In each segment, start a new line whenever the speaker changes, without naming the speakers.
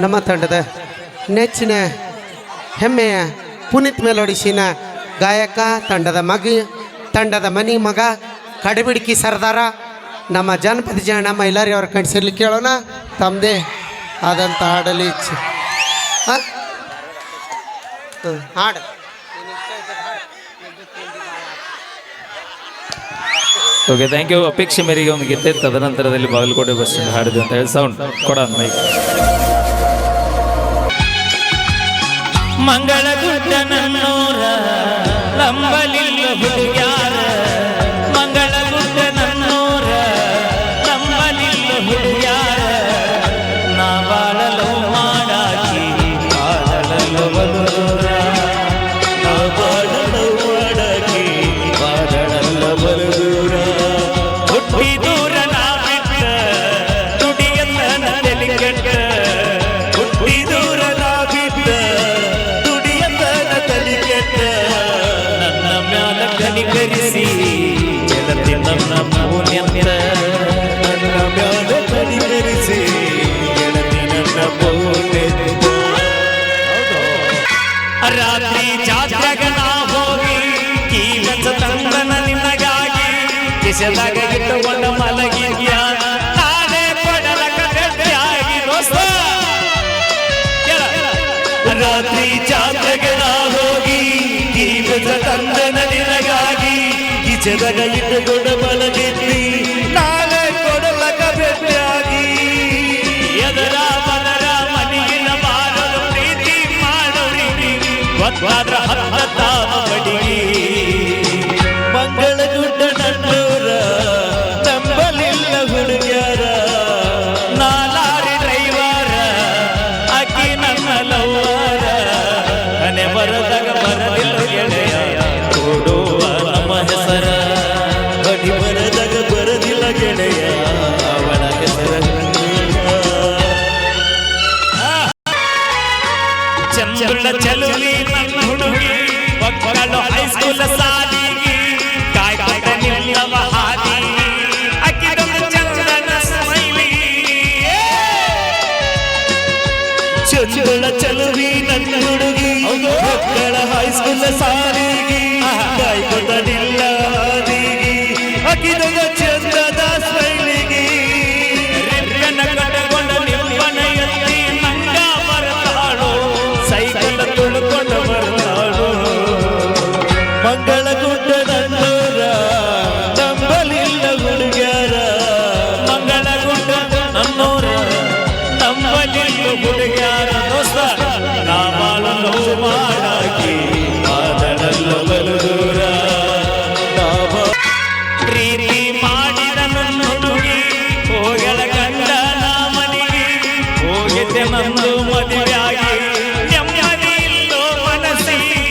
ನಮ್ಮ ತಂಡದ ನೆಚ್ಚಿನ ಹೆಮ್ಮೆಯ ಪುನೀತ್ ಮೆಲೋಡಿಸಿನ ಗಾಯಕ ತಂಡದ ಮನಿ ಮಗ ಕಡಿಬಿಡ್ಕಿ ಸರ್ದಾರ ನಮ್ಮ ಜನಪದ ಜನ ಮೈಲಾರಿ ಅವ್ರ ಕಣ್ಸಿರ್ಲಿ ಕೇಳೋಣ ತಮ್ಮದೇ ಆದಂಥ ಹಾಡಲಿ ಇಚ್ಛೆ ಹಾಡು
ಓಕೆ ಥ್ಯಾಂಕ್ ಯು. ಅಪೇಕ್ಷೆ ಮೇರೆಗೆ ಒಂದು ಗೀತೆ, ತದನಂತರದಲ್ಲಿ ಬಾಗಲಕೋಟೆ ಬಸ್ ಸ್ಟ್ಯಾಂಡ್ ಹಾಡಿದೆ ಅಂತ ಹೇಳಿ ಸೌಂಡ್ ಕೊಡ ಮೈಕ್. ಮಂಗಳಗುಡ್ಡ ನನ್ನೂರ ನಂಬಲಿಲ್ಲ ಹುಡುಗ್ಯಾರ, ಮಂಗಳಗುಡ್ಡ ನನ್ನೂರ ನಂಬಲಿಲ್ಲ ಹುಡುಗ್ಯಾರ, ನಾ ಬಾಳಲು ಮಾಡಾಕಿ ಬಾಳಲು ಬಲೂರ, ನಾ ಬಾಳಲು ಮಾಡಾಕಿ ಬಾಳಲ್ಲ ಬಲೂರ, ಹುಟ್ಟಿ ದೂರ ನಾ ಬಿಟ್ಟ ದುಡಿಯಲ್ಲ ತಲೆ ಕೆಟ್ಟ, ಹುಟ್ಟಿ ದೂರ ನಾ ಬಿಟ್ಟ ದುಡಿಯಲ್ಲ ತಲೆ ಕೆಟ್ಟ, ನನ್ನ ಮ್ಯಾಲ ಕನಿಕರಿಸಿ ಜಗತ್ತಿ ನನ್ನ ಪೂನ್ಯಂತ, ನನ್ನ ಮ್ಯಾಲ ಕನಿಕರಿಸಿ ಜಗತ್ತಿ ನನ್ನ ಪೂನ್ಯಂತ. ರಾತ್ರಿ ಜಾತ್ರೆಗ ನಾ ಹೋಗಿ ಕೀಲಸ ತಂದನ ನಿನಗಾಗಿ, ಕಿಸೆದಾಗ ಇಟ್ಟುಕೊಂಡ ಮಲಗಿದ್ಯ ನಾನೇ ಕೊಡಲಕ ಗಟ್ಟಿಯಾಗಿ ದೋಸ್ತ. ರಾತ್ರಿ ಜಾತ್ರೆಗೆ ನಾ ಹೋಗಿ ಕೀಲಸ ತಂದನ ನಿನಗಾಗಿ, ಕಿಸೆದಾಗ ಇಟ್ಟುಕೊಂಡ ಮಲಗಿದ್ದಿ ನಾನೇ ಕೊಡಲಕ ಗಟ್ಟಿಯಾಗಿ, ಎದರ ಬದರ ಮನೆಗಿನ ಬಾರಲು ಪ್ರೀತಿ ಮಾಡೋರಿ ಗೊತ್ತಾದ್ರ ಹತ್ತ ಬಡಿಗಿ. ಮಂಗಳಗುಡ್ಡ ನನ್ನೂರ ನಂಬಲಿಲ್ಲ ಹುಡುಗ್ಯಾರ, ನಾಲಾರಿ ಡ್ರೈವರ ಅಕ್ಕಿ ನನ್ನ ಲವ್ವರ, ಮನೆ ಬರದಾಗ ಬರಲಿಲ್ಲ ಗೆಳೆಯ ಕೊಡುವ ನಮ್ಮ ಹೆಸರ, ಬಡಿ ಬರದಾಗ ಬರದಿಲ್ಲ ಗೆಳೆಯ ಅವಳ ಹೆಸರ. ಚಂದುಳ್ಳ ಚಲುವಿ ನನ್ನ ಹುಡುಗಿ ಮಕ್ಕಳು ಹೈಸ್ಕೂಲ್ ಸಾಲಿಗೆ ಕಾಯ್ದ ನಿಲ್ಲವ ಹಾದಿ, ಅಕ್ಕಿದೊಂದು ಚಂದನ ಸ್ಮೈಲಿ. ಚಂದುಳ್ಳ ಚಲುವಿ ನನ್ನ ಹುಡುಗಿ ಮಕ್ಕಳ ಹೈಸ್ಕೂಲ್ ಸಾಲಿಗೆ ಕಾಯ್ದ ನಿಲ್ಲ ಹಾದಿಗೆ, ಅಕ್ಕಿದೊಂದು ಚಂದದ ಸ್ಮೈಲಿಗೆ, ರಿಬ್ಬನ ಕಟ್ಟಕೊಂಡ ನಿಮ್ಮನ ಎತ್ತಿ ನಂಗ ಬರ್ತಾಳು, ಸೈಕಲ್ ತುಳ್ಕೊಂಡು ಬರ್ತಾಳು. ಮಂಗಳಗುಡ್ಡ ನನ್ನೂರ ನಂಬಲಿಲ್ಲ ಹುಡುಗ್ಯಾರ, ಮಂಗಳಗುಡ್ಡ ನನ್ನೂರ ನಂಬಲಿಲ್ಲ ಹುಡುಗ್ಯಾರ, ದೋಸ್ತ ನಾ ಬಾಳಲು ಮಾಡಾಕಿ ಮಾದಡಲ್ಲ ಬಲೂರ, ಪ್ರೀತಿ ಮಾಡಿದ ನನ್ನ ಹುಡುಗಿ ಹೋಗಲ ಗಂಡ ನಾ ಮನೆಗೆ, ಹೋಗಿದ್ದೆ ನಂದು ಮದುವೆಯಾಗಿ ನೆಮ್ಮದಿ ಇಲ್ಲೋ ಮನಸ್ಸಿಗೆ,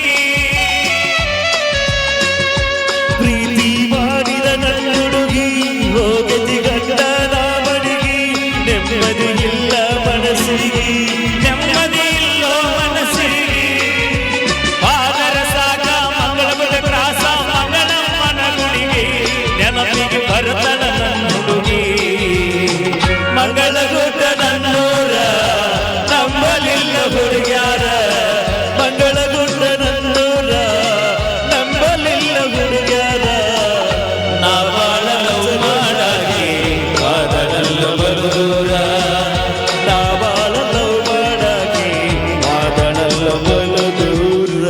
ಪ್ರೀತಿ ಮಾಡಿದ ನನ್ನ ಹುಡುಗಿ ಹೋಗಿದ್ದಿ ಗಂಡ ನಾ ಮನೆಗೆ, ನೆಮ್ಮದಿ ಇಲ್ಲ ಮನಸ್ಸಿಗೆ, ನೆಮ್ಮದಿ ಇಲ್ಲೋ ಮನಸ್ಸಿಗೆ. ಪಾದರ ಸಾಗ ಮಂಗಳಗುಡ್ಡ ಕ್ರಾಸ ಮಂಗಳಮ್ಮನ ಗುಡಿಗೆ ನೆನಪಿಗೆ ಬರ್ತನ ನನ್ನ ಹುಡುಗಿ, ಮಂಗಳಗುಡ್ಡ ನನ್ನೂರ ನಂಬಲಿಲ್ಲ ಹುಡುಗ್ಯಾರ, ಮಂಗಳಗುಡ್ಡ ನನ್ನೂರ ನಂಬಲಿಲ್ಲ ಹುಡುಗ್ಯಾರ, ನಾ ಬಾಳಲು ಮಾಡಾಕಿ ಬಾದಡಲ್ಲ ಬಲೂರ, ನಾ ಬಾಳಲು ಮಾಡಾಕಿ ಬಾದಡಲ್ಲ ಬಲೂರ.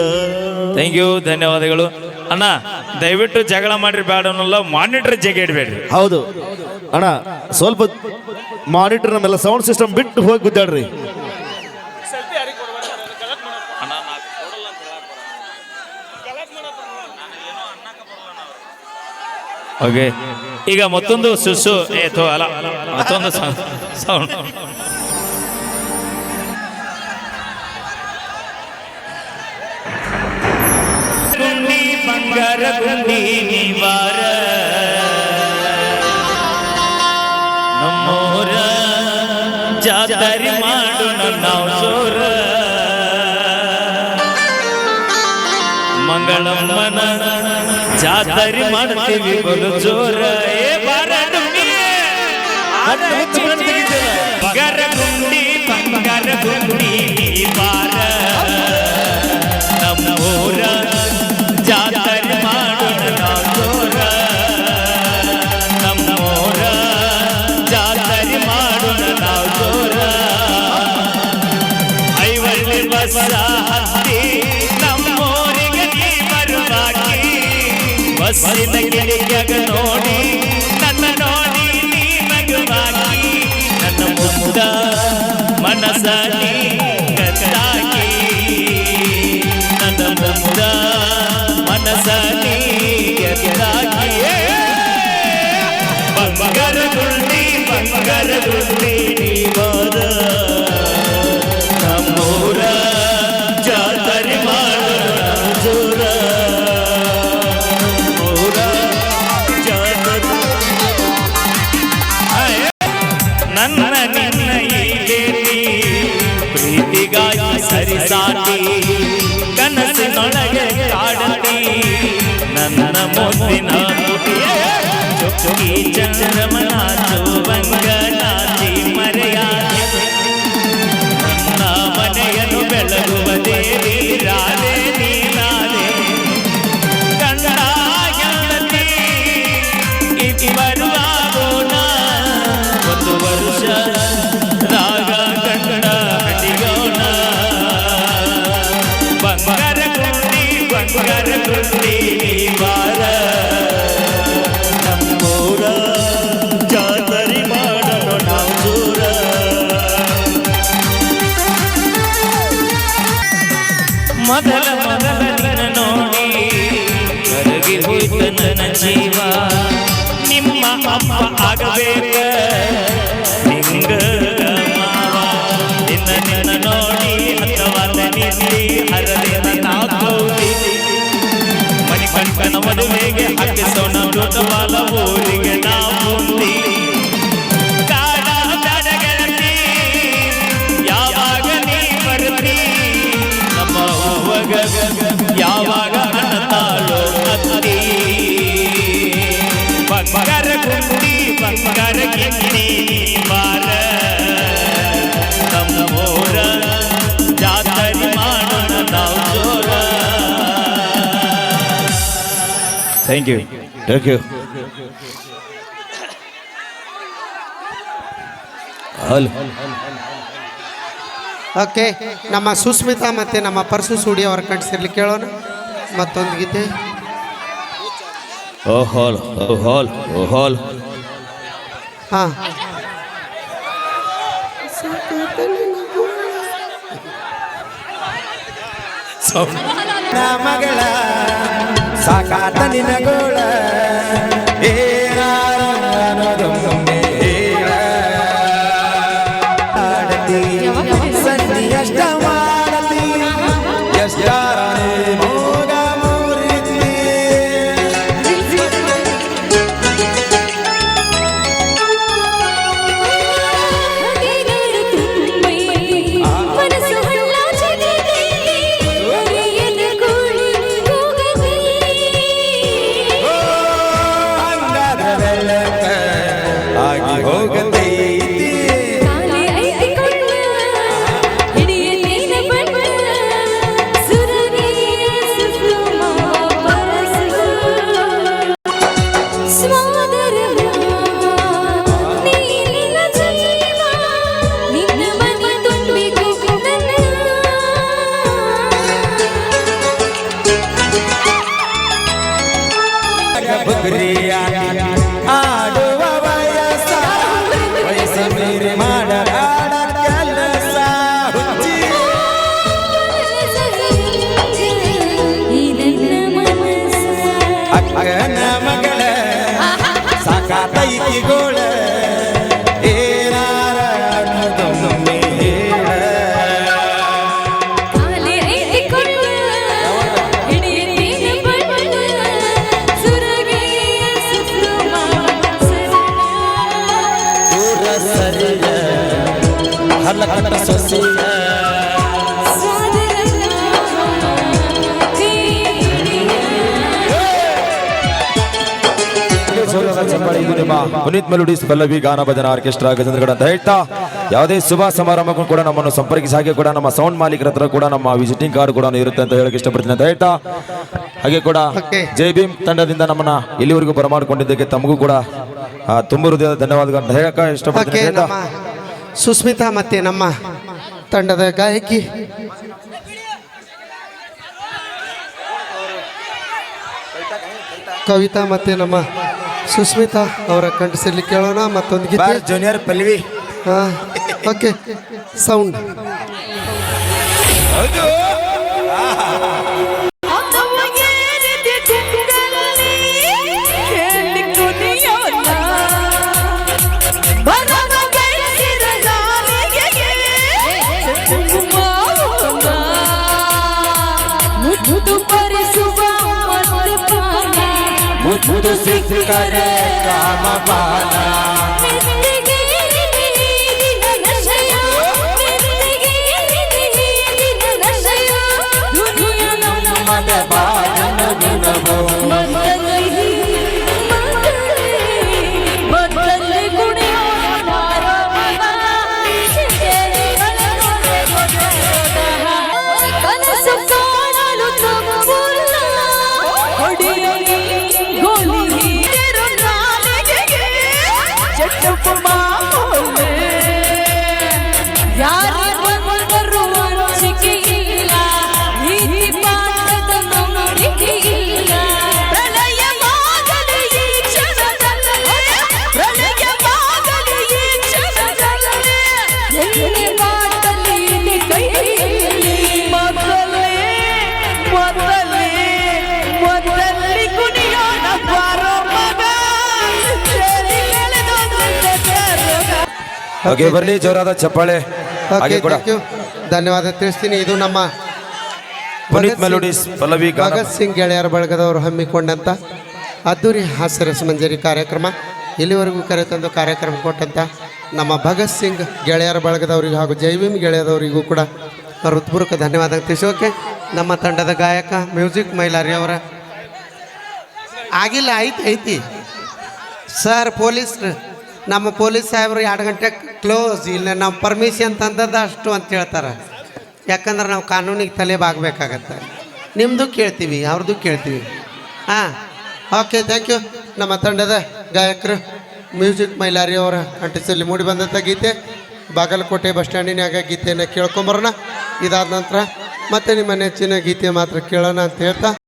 ಥ್ಯಾಂಕ್ ಯು, ಧನ್ಯವಾದಗಳು. ಅಣ್ಣ ದಯವಿಟ್ಟು ಜಗಳ ಮಾಡ್ರಿ ಬೇಡ ಅನ್ನೋಲ್ಲ, ಮಾನಿಟರ್ ಜಗ ಇಡಬೇಡ್ರಿ.
ಹೌದು ಅಣ್ಣ, ಸ್ವಲ್ಪ ಮಾನಿಟರ್ ನಮ್ಮೆಲ್ಲ ಸೌಂಡ್ ಸಿಸ್ಟಮ್ ಬಿಟ್ಟು ಹೋಗಿ ಗುದ್ದಾಡ್ರಿ.
ಓಕೆ, ಈಗ ಮತ್ತೊಂದು ಸುಸು ಅಲ್ಲ ಮತ್ತೊಂದು ಸೌಂಡ್. ಗುಂಡಿ ಬಂಗಾರ ಗುಂಡಿ ನಿವಾರ, ನಮ್ಮೂರ ಜಾತ್ರೆ ಮಾಡು ನಾವು ಜೋರ, ಮಂಗಳಮ್ಮನ ಜಾತ್ರೆ ಮಾಡ್ತೀವಿ ಬಲು ಜೋರ. ಏ ಬಾರ ಬಂಗಾರ ಗುಂಡಿ ಬಂಗಾರ ಗುಂಡಿ ಬಸ ಹತ್ತಿ ನಮ್ಮೂರಿಗೆ ನೀ ಬರುವಾಗಿ ಬಸ್ಸಿನ ಗಿಳಿಯಾಗ ನೋಡಿ ನನ್ನ ನೋಡಿ ನೀ ನಗುವಾಗಿ ನನ್ನ ಮುಗ್ಧ ಮನಸ ನೀ ಕದ್ದಾಗಿ ನನ್ನ ಮುಗ್ಧ ಮನಸ ನೀ ಕದ್ದಾಗಿ ಬಂಗಾರ ಗುಂಡಿ ನೀ ಬಾರ ನಮ್ಮೂರ ಜಾತ್ರೆ ಮಾಡೋಣ ಜೋರ ಊರ ಜಾತ್ರೆ ನನ್ನ ನಿನ್ನ ಹೀಗೆ ಪ್ರೀತಿಗಾಗಿ ಸರಿಸಾಟಿ ಕನಸಿನೊಳಗೆ ಕಾಡತಿ ನನ್ನ ಮುದ್ದಿನ ಮುಟಿಯೇ ಚುಕ್ಕಿ ಚಂದ್ರಮನ ಚೌವಂಗನಾಚಿ ಮರೆಯಾದೆ ನನ್ನ ಮನೆಯನ್ನು ಬೆಳಗುವ ದೇವಿ ರಾಧೆ ನೀನಾದೆ ಗಂಡ ಗೆಳತಿ ಬರುವಾಗೋಣ ಒಂದು ವರ್ಷ ರಾಗ ಗಂಡ ಹಡಿಗೋಣ ಬಂಗಾರ ಗುಂಡಿ ಬಾರ ನಮ್ಮೂರ ಜಾತ್ರೆ ಮಾಡೋಣ ನಾವು ದೂರ ಮೊದಲ ನಿನ್ನ ನೋಡಿ ಕರಗಿ ಹೋಯ್ತು ನನ್ನ ಜೀವ ನಿಮ್ಮ ಅಮ್ಮ ಆಗಬೇಕ ನಿಂಗ ಮಾವ ನಿನ್ನ ನೋಡಿ ಹತ್ತವಾದ ನಿಲ್ಲಿ ಹರದಿನ ನಾಕೌತಿ ಮಣಿ ಕಣ್ಕನ ಮದುವೆಗೆ ಹಾಕಿಸೋಣ ದೊಡ್ಡವಾಲ ಊರಿಗೆ ನಾವು ಮುಂದಿ ಕಾಡ ಗೆಳತಿ ಯಾವಾಗ ನೀ ಬರ್ತಿ ನಮ್ಮ ಹೂವಗ ಯಾವಾಗ ತಾಳೋ ಅತ್ತಿ ಬಂಗಾರ ಗಿಂಡಿ ಬಾರ ನಮ್ಮೂರ ಜಾತ್ರೆ ಮಾಡೋಣ ನಾವು ಜೋರ ಥ್ಯಾಂಕ್ ಯು
ಓಕೆ ನಮ್ಮ ಸುಸ್ಮಿತಾ ಮತ್ತು ನಮ್ಮ ಪರಸು ಸೂಡಿ ಅವರ ಕಂಠಸಿರ್ಲಿ ಕೇಳೋಣ ಮತ್ತೊಂದು ಗೀತೆ
ಓ ಹಾಲ್ ಓ ಹಾಲ್ ಓ ಹಾಲ್
ಹಾಂ
ಮಗಳ ಸಾಕಾತ ನಿನಗೋಳ ಸನ್ನಿ ಎಷ್ಟ ಮಾಡತಿ ಎಷ್ಟಾರ ಮೋಗ ಮೂರಿತಿ ಆಗಿ ಹೋಗತೈತಿ ಆಡುವ ವಯಸ್ಸ ಮೀರಿ ಮಾಡಾಡ ಕೆಲಸ ಹುಚ್ಚಿ ಅಕ್ಕನ ಮಗಳ ಸಾಕಾತೈತಿ ಗೋಳ ಏನಾರ ಅನ್ನೋದೊಮ್ಮೆ ಹೇಳ ಹಲ್ಲ ಕಟ್ಟ ಸೊಸಿಯ
ಪುನೀತ್ ಮೆಲೋಡೀಸ್ ಪಲ್ಲವಿ ಗಾನ ಭಜನ ಆರ್ಕೆಸ್ಟ್ರಾ ಗಜೇಂದ್ರಗಡ ಅಂತ ಹೇಳ್ತಾ ಯಾವುದೇ ಶುಭ ಸಮಾರಂಭಕ್ಕೂ ಕೂಡ ನಮ್ಮನ್ನು ಸಂಪರ್ಕಿಸಿ ಹಾಗೆ ಕೂಡ ನಮ್ಮ ಸೌಂಡ್ ಮಾಲೀಕರ ಹತ್ರ ಕೂಡ ನಮ್ಮ ವಿಸಿಟಿಂಗ್ ಕಾರ್ಡ್ ಕೂಡ ಇರುತ್ತೆ ಅಂತ ಹೇಳಕ್ಕೆ ಇಷ್ಟಪಡ್ತೀನಿ ಅಂತ ಹೇಳ್ತಾ ಹಾಗೆ ಕೂಡ ಜೈ ಭೀಮ್ ತಂಡದಿಂದ ನಮ್ಮನ್ನ ಇಲ್ಲಿವರೆಗೂ ಬರಮಾಡಿಕೊಂಡಿದ್ದಕ್ಕೆ ತಮಗೂ ಕೂಡ ತುಂಬ ಹೃದಯದ ಧನ್ಯವಾದಗಳು ಅಂತ ಹೇಳಕ್ಕೆ ಇಷ್ಟಪಡ್ತೀನಿ.
ನಮ್ಮ ಸುಸ್ಮಿತಾ ಮತ್ತೆ ನಮ್ಮ ತಂಡದ ಗಾಯಕಿ ಕವಿತಾ ಮತ್ತು ನಮ್ಮ ಸುಸ್ಮಿತಾ ಅವರ ಕಂಠಸಿರ್ಲಿ ಕೇಳೋಣ ಮತ್ತೊಂದು ಗೀತೆ.
Bar junior Pallavi.
ಹಾಂ ಓಕೆ ಸೌಂಡ್.
ಮುದ್ದು ಸಿಕ್ಕರೆ ಕಾಮ ಬಾಲ ಮದ ಬಾಲನ ಗುಣವು
ಓಕೆ ಬರಲಿ ಜೋರಾದ ಚಪ್ಪಾಳೆ. ಹಾಗೆ ಕೂಡ
ಥ್ಯಾಂಕ್ ಯು, ಧನ್ಯವಾದ ತಿಳಿಸ್ತೀನಿ. ಇದು ನಮ್ಮ
ಪುನೀತ್ ಮೆಲೋಡಿಸ್ ಪಲ್ಲವಿ ಗಾನ
ಭಗತ್ ಸಿಂಗ್ ಗೆಳೆಯರ ಬಳಗದವರು ಹಮ್ಮಿಕೊಂಡಂಥ ಅದ್ದೂರಿ ಹಾಸ್ಯರಸ ಮಂಜರಿ ಕಾರ್ಯಕ್ರಮ. ಇಲ್ಲಿವರೆಗೂ ಕರೆತಂದು ಕಾರ್ಯಕ್ರಮ ಕೊಟ್ಟಂಥ ನಮ್ಮ ಭಗತ್ ಸಿಂಗ್ ಗೆಳೆಯರ ಬಳಗದವರಿಗೂ ಹಾಗೂ ಜೈವಿಮ್ ಗೆಳೆಯದವರಿಗೂ ಕೂಡ ಹೃತ್ಪೂರ್ವಕ ಧನ್ಯವಾದ ತಿಳಿಸಿ. ಓಕೆ, ನಮ್ಮ ತಂಡದ ಗಾಯಕ ಮ್ಯೂಸಿಕ್ ಮೈಲಾರಿ ಅವರ ಆಗಿಲ್ಲ ಐತಿ ಸರ್. ನಮ್ಮ ಪೊಲೀಸ್ ಸಾಹೇಬರು 2 ಗಂಟೆ ಕ್ಲೋಸ್, ಇಲ್ಲ ನಾವು ಪರ್ಮಿಷನ್ ತಂದದ್ದು ಅಷ್ಟು ಅಂತ ಹೇಳ್ತಾರೆ. ಯಾಕಂದ್ರೆ ನಾವು ಕಾನೂನಿಗೆ ತಲೆ ಬಾಗಬೇಕಾಗತ್ತೆ. ನಿಮ್ಮದು ಕೇಳ್ತೀವಿ, ಅವ್ರದ್ದು ಕೇಳ್ತೀವಿ. ಹಾಂ ಓಕೆ, ಥ್ಯಾಂಕ್ ಯು. ನಮ್ಮ ತಂಡದ ಗಾಯಕರು ಮ್ಯೂಸಿಕ್ ಮೈಲಾರಿ ಅವರ ಕಂಠಸಿರ್ಲಿ ಮೂಡಿ ಬಂದಂಥ ಗೀತೆ ಬಾಗಲಕೋಟೆ ಬಸ್ ಸ್ಟ್ಯಾಂಡಿನಾಗ ಗೀತೆಯನ್ನು ಕೇಳ್ಕೊಂಬರೋಣ. ಇದಾದ ನಂತರ ಮತ್ತೆ ನಿಮ್ಮ ನೆಚ್ಚಿನ ಗೀತೆ ಮಾತ್ರ ಕೇಳೋಣ ಅಂತ ಹೇಳ್ತಾ